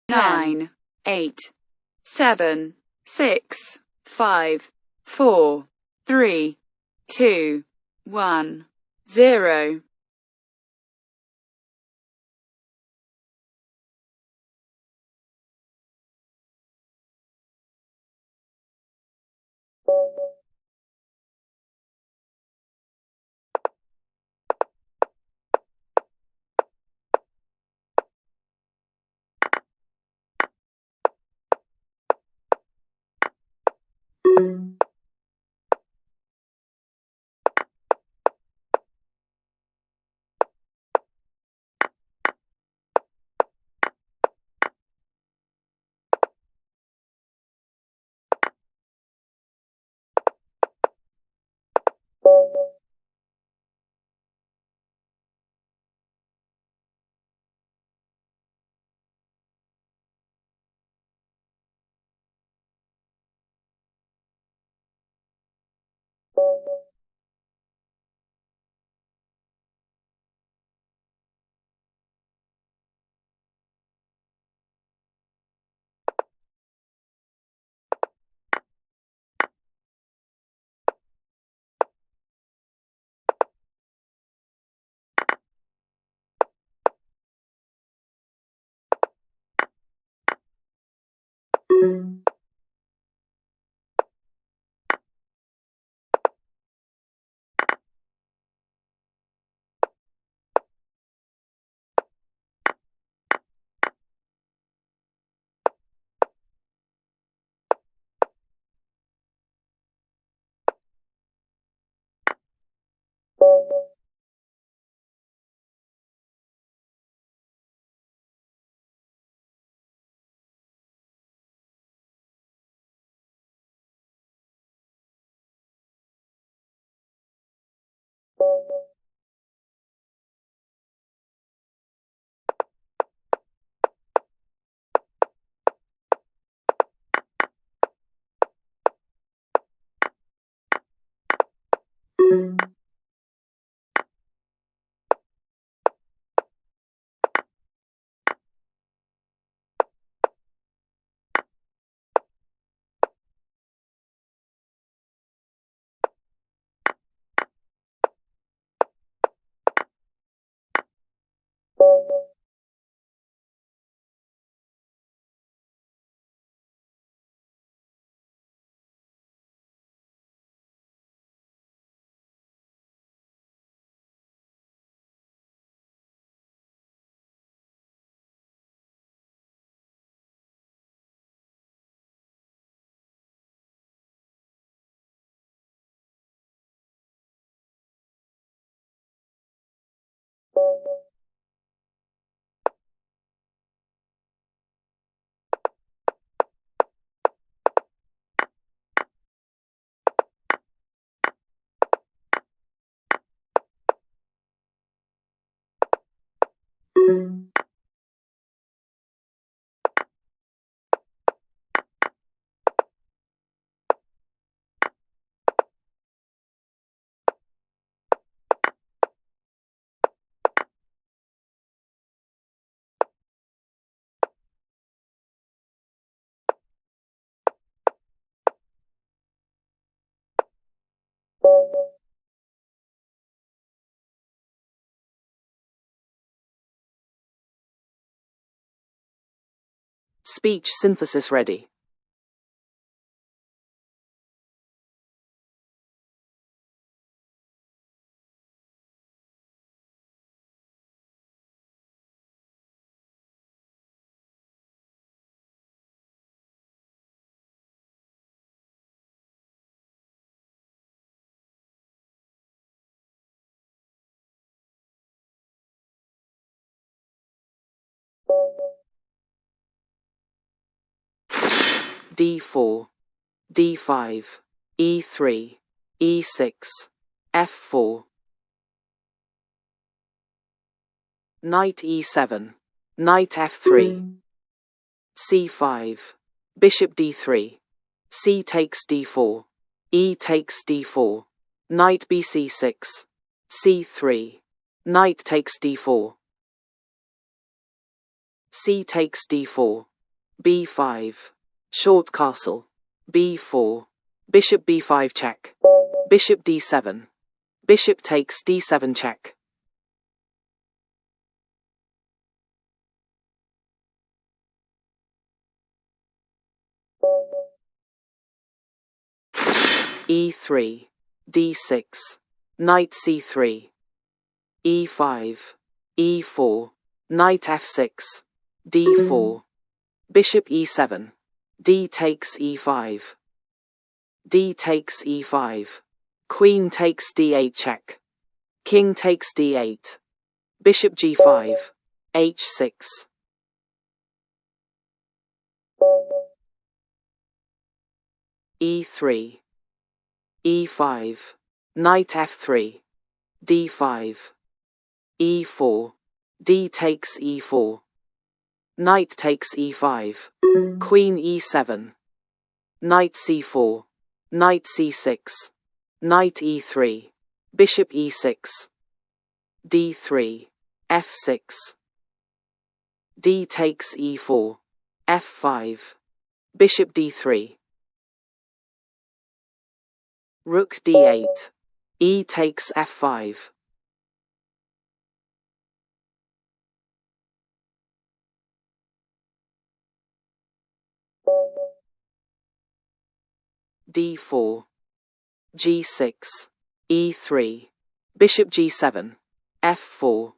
9, 8, 7, 6, 5, 4, 3, 2, 1, 0. Speech synthesis ready. D4, D5, E3, E6, F4. Knight E7, Knight F3. C5, Bishop D3. C takes D4. E takes D4. Knight BC6. C3. Knight takes D4. C takes D4. b5. Short castle. b4. Bishop b5 check. Bishop d7. Bishop takes d7 check. e3. d6. Knight c3. e5. e4. Knight f6. d4. Bishop e7. D takes e5. D takes e5. Queen takes d8 check. King takes d8. Bishop g5. h6. e3. e5. Knight f3. d5. e4. D takes e4. Knight takes e5. Queen e7. Knight c4. Knight c6. Knight e3. Bishop e6. d3. f6. D takes e4. f5. Bishop d3. Rook d8. E takes f5. d4. g6. e3. Bishop g7. f4.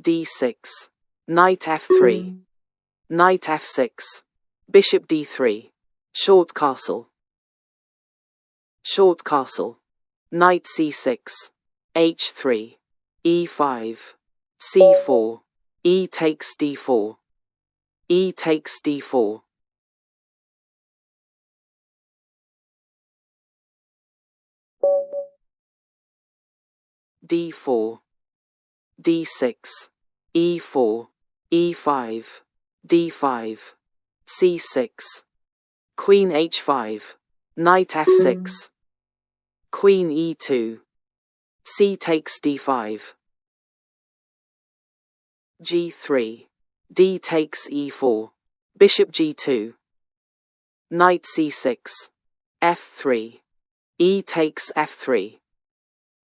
d6. Knight f3. Knight f6. Bishop d3. Short castle. Short castle. Knight c6. h3. e5. c4. E takes d4. E takes d4. d4. d6. e4. e5. d5. c6. Queen h5. Knight f6. Queen e2. C takes d5. g3. D takes e4. Bishop g2. Knight c6. f3. E takes f3.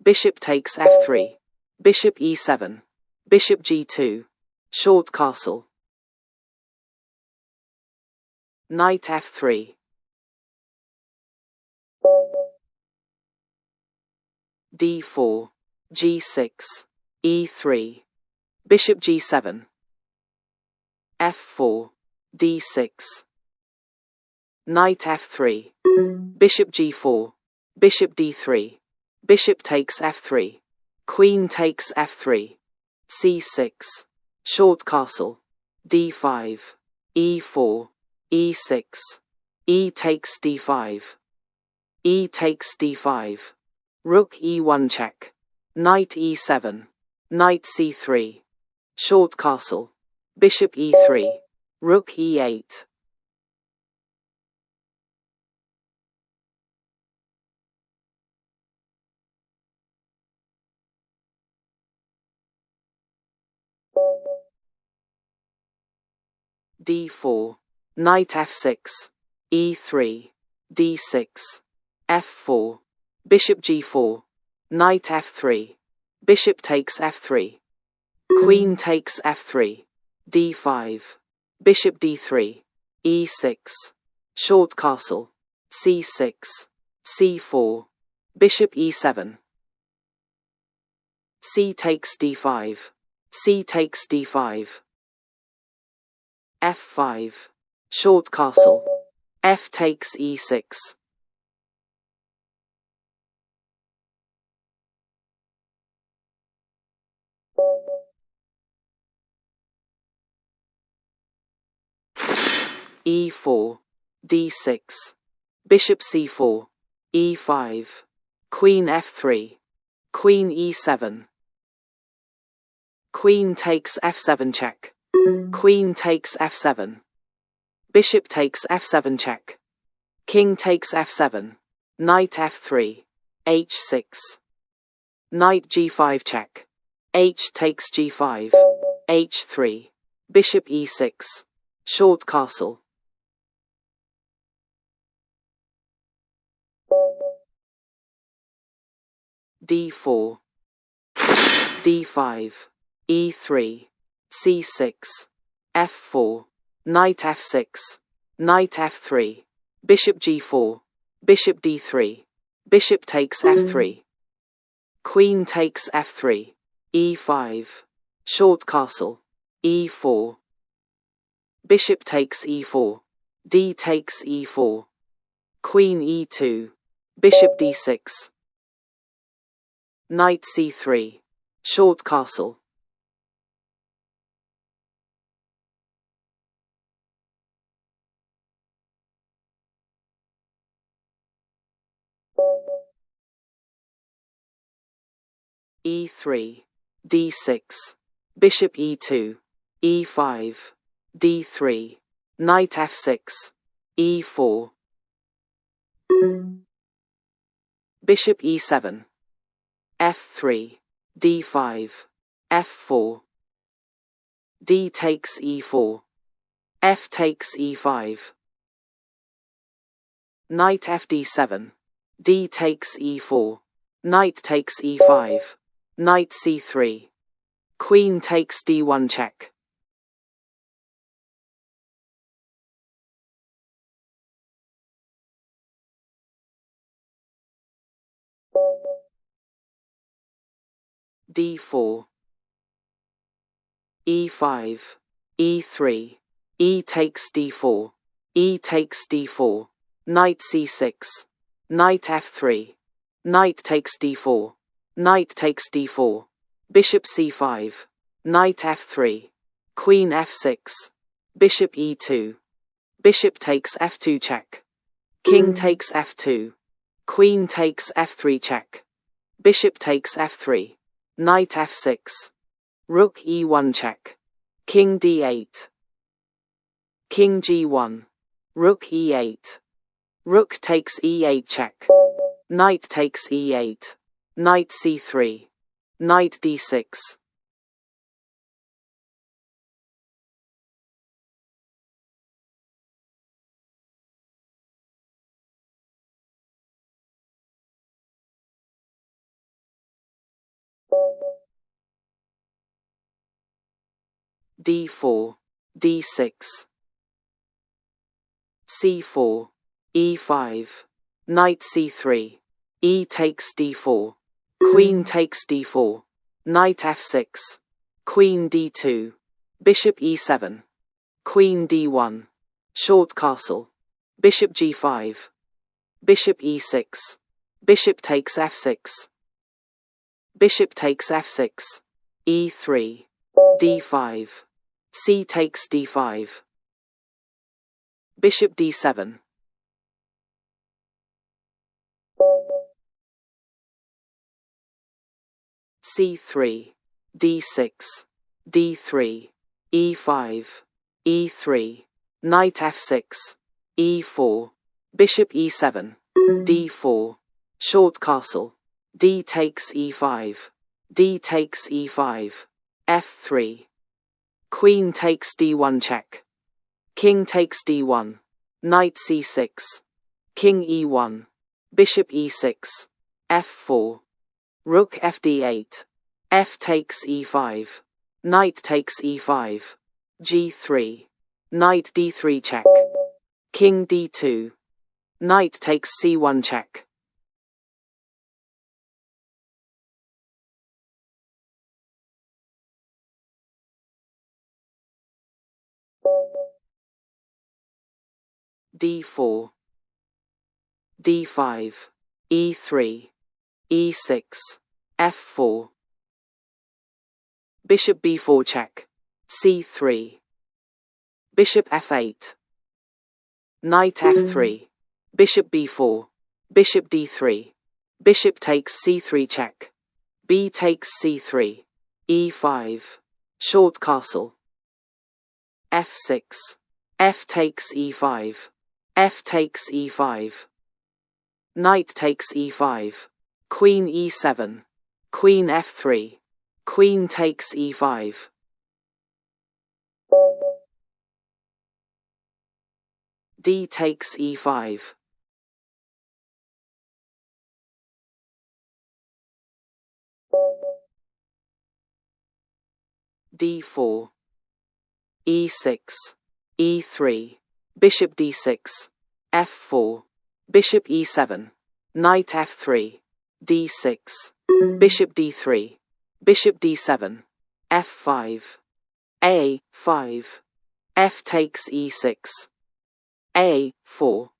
Bishop takes f3. Bishop e7. Bishop g2. Short castle. Knight f3. d4. g6. e3. Bishop g7. f4. d6. Knight f3. Bishop g4. Bishop d3. Bishop takes f3. Queen takes f3. c6. Short castle. d5. e4. e6. E takes d5. E takes d5. Rook e1 check. Knight e7. Knight c3. Short castle. Bishop e3. Rook e8. d4. Knight f6. e3. d6. f4. Bishop g4. Knight f3. Bishop takes f3. Queen takes f3. d5. Bishop d3. e6. Short castle. c6. c4. Bishop e7. C takes d5. C takes d5. f5. Short castle. F takes e6. e4. d6. Bishop c4. e5. Queen f3. Queen e7. Queen takes f7 check. Queen takes f7. Bishop takes f7 check. King takes f7. Knight f3. h6. Knight g5 check. H takes g5. h3. Bishop e6. Short castle. D4, D5, E3, C6, F4, knight F6, knight F3, bishop G4, bishop D3, bishop takes F3, queen takes F3, E5, short castle, E4, bishop takes E4, D takes E4, queen E2, bishop D6, knight C3, short castle. E3, D6, bishop E2, E5, D3, knight F6, E4, bishop E7, F3, D5, F4, D takes E4, F takes E5, knight FD7, D takes E4, knight takes E5, knight C3, queen takes D1 check. D4, E5, E3, E takes D4, E takes D4, knight C6, knight F3, knight takes D4, knight takes D4, bishop C5, knight F3, queen F6, bishop E2, bishop takes F2 check, king takes F2, queen takes F3 check, bishop takes F3, knight F6, rook E1 check, king D8, king G1, rook E8, rook takes E8 check, knight takes E8, knight C3, knight D6, D4, D6, C4, E5, knight C3, E takes D4, queen takes D4, knight F6, queen D2, bishop E7, queen D1, short castle, bishop G5, bishop E6, bishop takes F6, bishop takes F6, E3, D5, C takes D5, bishop D7, C3, D6, D3, E5, E3, knight F6, E4, bishop E7, D4, short castle, D takes E5, D takes E5, F3, queen takes D1 check, king takes D1, knight C6, king E1, bishop E6, F4, rook FD8, F takes E5, knight takes E5, G3, knight D3 check, king D2, knight takes C1 check. D4, D5, E3, E6, F4, bishop B4 check, C3, bishop F8, knight F3, bishop B4, bishop D3, bishop takes C3 check, B takes C3, E5, short castle, F6, F takes E5, F takes E5, knight takes E5, queen E7, queen F3, queen takes E5, D takes e5. D4. E6. E3. Bishop d6. F4. Bishop e7. Knight f3. D6. Bishop d3. Bishop d7. F5. A5. F takes e6. A4.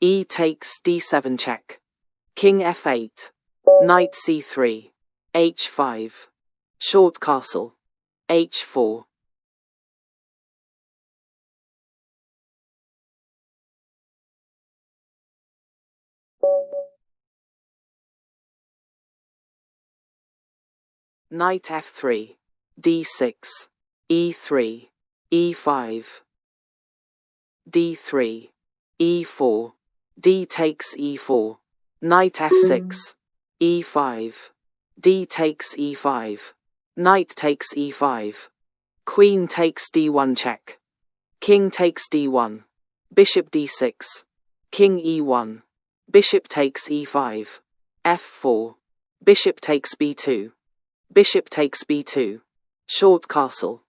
E takes d7 check. King f8. Knight c3. H5. Short castle. H4. Knight f3. D6. E3. E5. D3. E4. D takes e4. Knight f6. E5. D takes e5. Knight takes e5. Queen takes d1 check. King takes d1. Bishop d6. King e1. Bishop takes e5. F4. Bishop takes b2. Bishop takes b2. Short castle.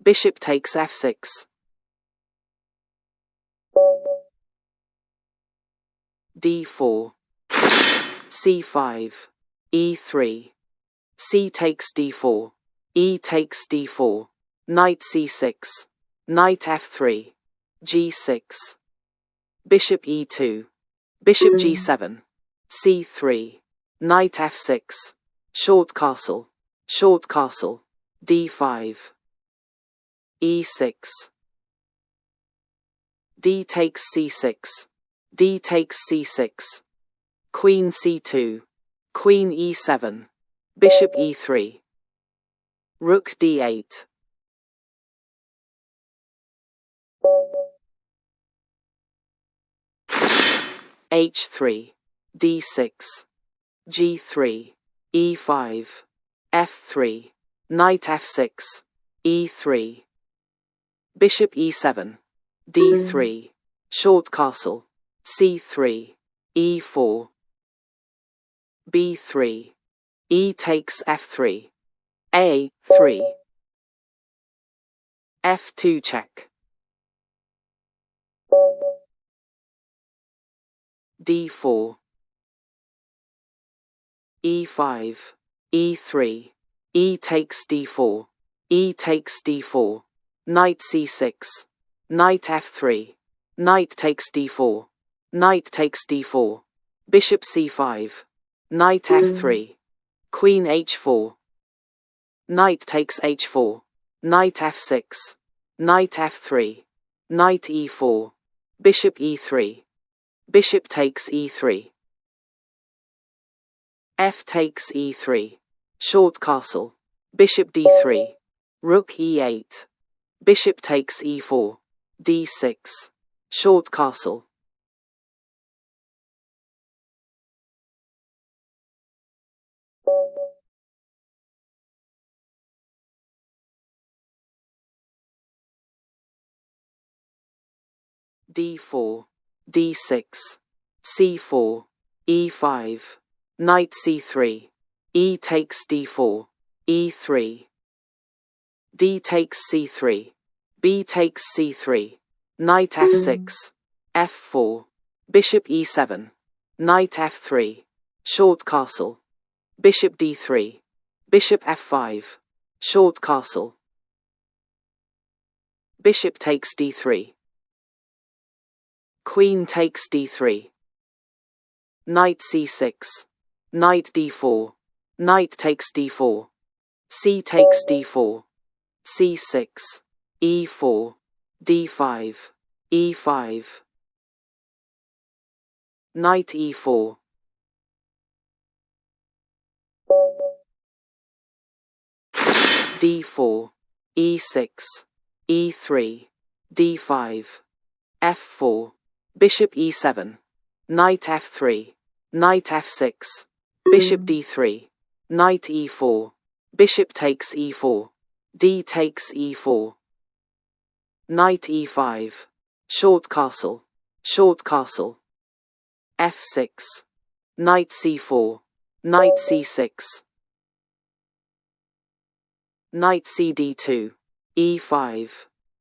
Bishop takes f6. D4. C5. E3. C takes d4. E takes d4. Knight c6. Knight f3. G6. Bishop e2. Bishop g7. C3. Knight f6. Short castle. Short castle. D5. E6. D takes c6. D takes c6. Queen c2. Queen e7. Bishop e3. Rook d8. H3. D6. G3. E5. F3. Knight f6. E3. Bishop e7. D3. Short castle. C3. E4. B3. E takes f3. A3. F2 check. D4. E5. E3. E takes d4. E takes d4. Knight c6. Knight f3. Knight takes d4. Knight takes d4. Bishop c5. Knight f3. Queen h4. Knight takes h4. Knight f6. Knight f3. Knight e4. Bishop e3. Bishop takes e3. F takes e3. Short castle. Bishop d3. Rook e8. Bishop takes e4. D6. Short castle. D4. D6. C4. E5. Knight c3. E takes d4. E3. D takes c3. B takes c3. Knight f6. F4. Bishop e7. Knight f3. Short castle. Bishop d3. Bishop f5. Short castle. Bishop takes d3. Queen takes d3. Knight c6. Knight d4. Knight takes d4. C takes d4. C6. E4. D5. E5. Knight e4. D4. E6. E3. D5. F4. Bishop e7. Knight f3. Knight f6. Bishop d3. Knight e4. Bishop takes e4. D takes e4. Knight e5. Short castle. Short castle. f6. Knight c4. Knight c6. Knight cd2. e5.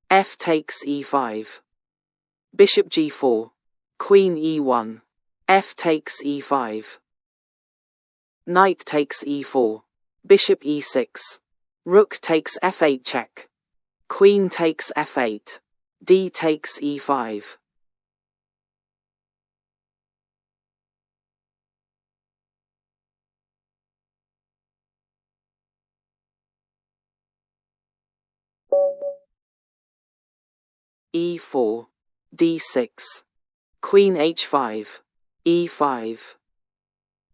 F takes e5. Bishop g4. Queen e1. F takes e5. Knight takes e4. Bishop e6. Rook takes f8 check. Queen takes f8. D takes e5. e4. d6. Queen h5. e5.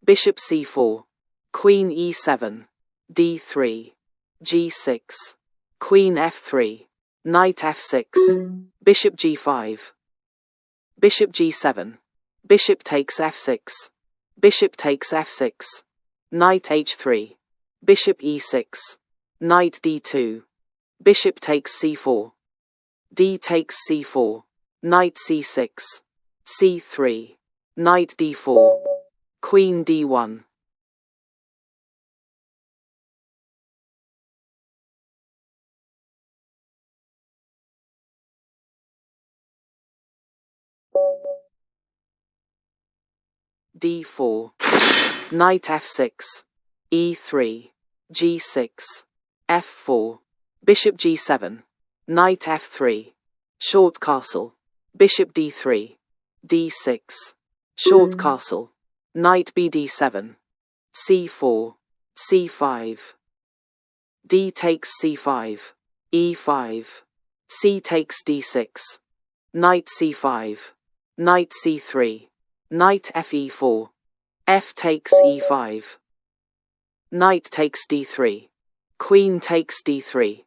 Bishop c4. Queen e7. d3. g6. Queen f3. Knight f6. Bishop g5. Bishop g7. Bishop takes f6. Bishop takes f6. Knight h3. Bishop e6. Knight d2. Bishop takes c4. D takes c4. Knight c6. c3. Knight d4. Queen d1. d4. Knight f6. e3. g6. f4. Bishop g7. Knight f3. Short castle. Bishop d3. d6. Short castle. Knight bd7. c4. c5. D takes c5. e5. C takes d6. Knight c5. Knight c3. Knight fe4. F takes e5. Knight takes d3. Queen takes d3.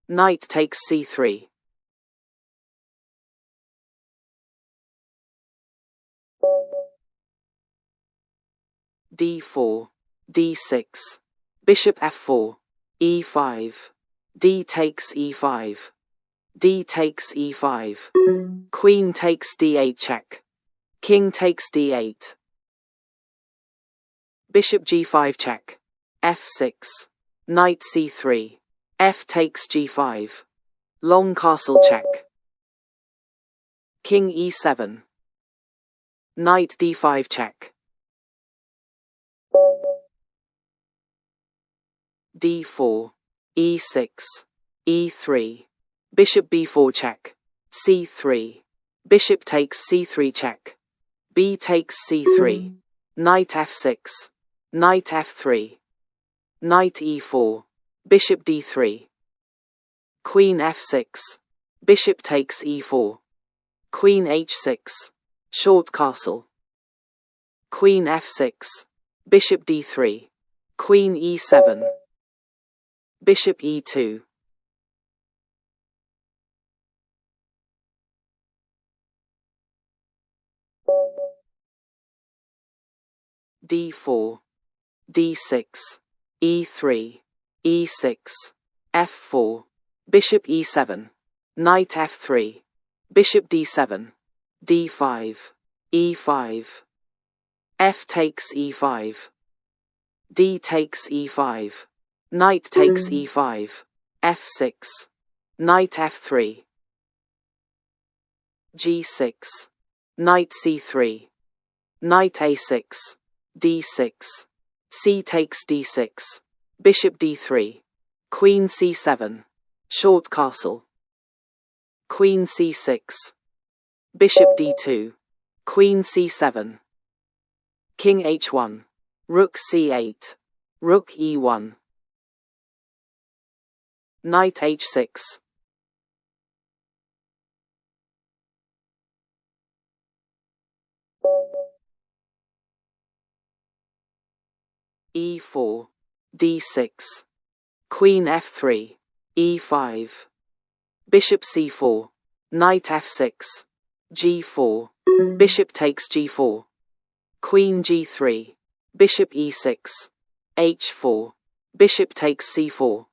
Knight takes c3. d4. d6. Bishop f4. e5. D takes e5. D takes e5. Queen takes d8 check. King takes d8. Bishop g5 check. f6. Knight c3. F takes g5. Long castle check. King e7. Knight d5 check. d4. e6. e3. Bishop b4 check. c3. Bishop takes c3 check. B takes c3. Knight f6. Knight f3. Knight e4. Bishop d3. Queen f6. Bishop takes e4. Queen h6. Short castle. Queen f6. Bishop d3. Queen e7. Bishop e2. d4. d6. e3. e6. f4. Bishop e7. Knight f3. Bishop d7. d5. e5. F takes e5. D takes e5. Knight takes e5. f6. Knight f3. g6. Knight c3. Knight a6. d6. C takes d6. Bishop d3. Queen c7. Short castle. Queen c6. Bishop d2. Queen c7. King h1. Rook c8. Rook e1. Knight h6. e4. d6. Queen f3. e5. Bishop c4. Knight f6. g4. Bishop takes g4. Queen g3. Bishop e6. h4. Bishop takes c4.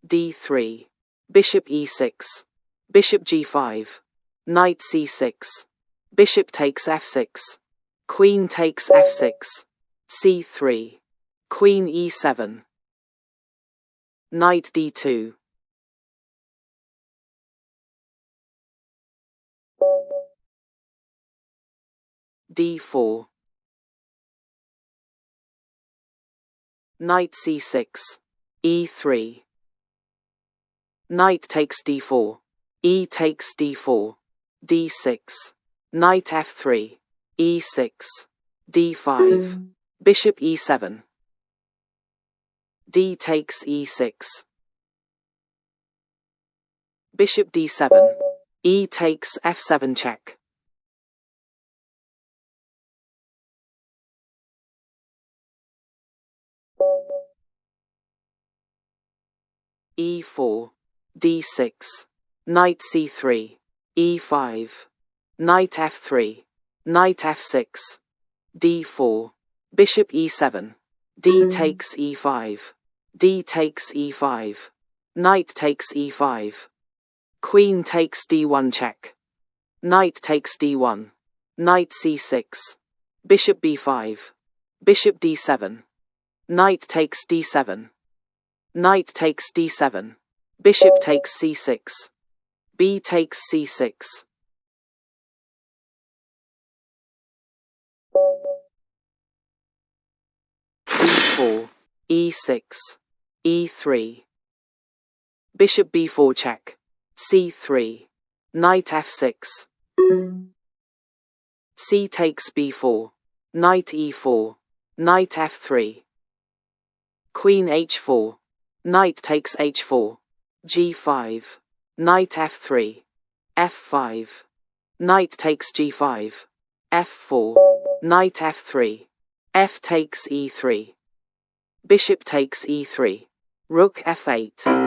d3. Bishop e6. Bishop g5. Knight c6. Bishop takes f6. Queen takes f6. c3. Queen e7. Knight d2. d4. Knight c6. e3. Knight takes d4. E takes d4. d6. Knight f3. e6. d5. Bishop e7. D takes e6. Bishop d7. E takes f7 check. e4. d6. Knight c3. e5. Knight f3. Knight f6. d4. Bishop e7. D takes e5. D takes e5. Knight takes e5. Queen takes d1 check. Knight takes d1. Knight c6. Bishop b5. Bishop d7. Knight takes d7. Knight takes d7. Bishop takes c6. B takes c6. e4. e6. e3. Bishop b4 check. c3. Knight f6. C takes b4. Knight e4. Knight f3. Queen h4. Knight takes h4. g5. Knight f3. f5. Knight takes g5. f4. Knight f3. F takes e3. Bishop takes e3. Rook f8.